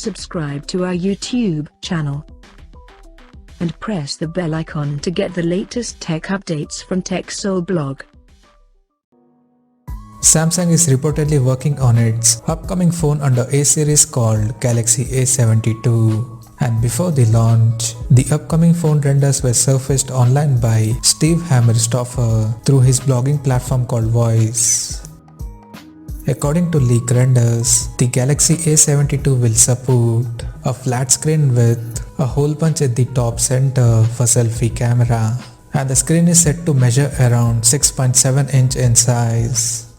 subscribe to our YouTube channel and press the bell icon to get the latest tech updates from TechSole Blog. Samsung is reportedly working on its upcoming phone under A series called Galaxy A72. And before the launch, the upcoming phone renders were surfaced online by Steve Hammerstoffer through his blogging platform called Voice. According to leak renders, the Galaxy A72 will support a flat screen with a hole punch at the top center for selfie camera, and the screen is set to measure around 6.7 inch in size.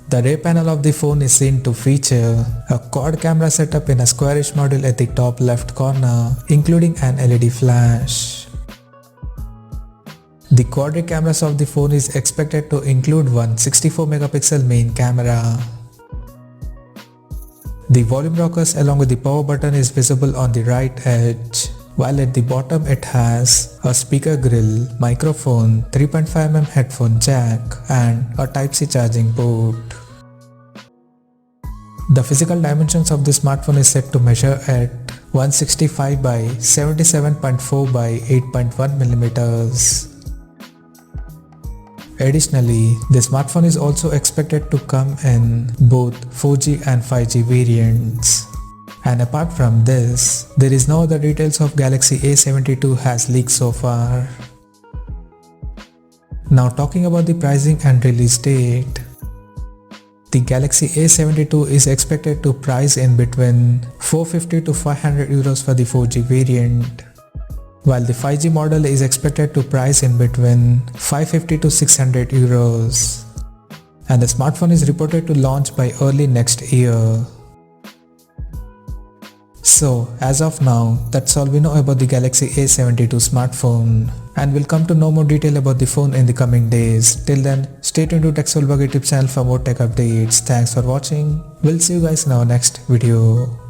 The rear panel of the phone is seen to feature a quad camera setup in a squarish module at the top left corner, including an LED flash. The quad cameras of the phone is expected to include one 64-megapixel main camera. The volume rockers along with the power button is visible on the right edge, while at the bottom it has a speaker grill, microphone, 3.5mm headphone jack, and a Type-C charging port. The physical dimensions of the smartphone is set to measure at 165 by 77.4 by 8.1mm. Additionally, the smartphone is also expected to come in both 4G and 5G variants. And apart from this, there is no other details of Galaxy A72 has leaked so far. Now talking about the pricing and release date. The Galaxy A72 is expected to price in between 450 to 500 euros for the 4G variant, while the 5G model is expected to price in between 550 to 600 euros. And the smartphone is reported to launch by early next year. So, as of now, that's all we know about the Galaxy A72 smartphone, and we'll come to know more detail about the phone in the coming days. Till then, stay tuned to TechSole Blog YouTube channel for more tech updates. Thanks for watching. We'll see you guys in our next video.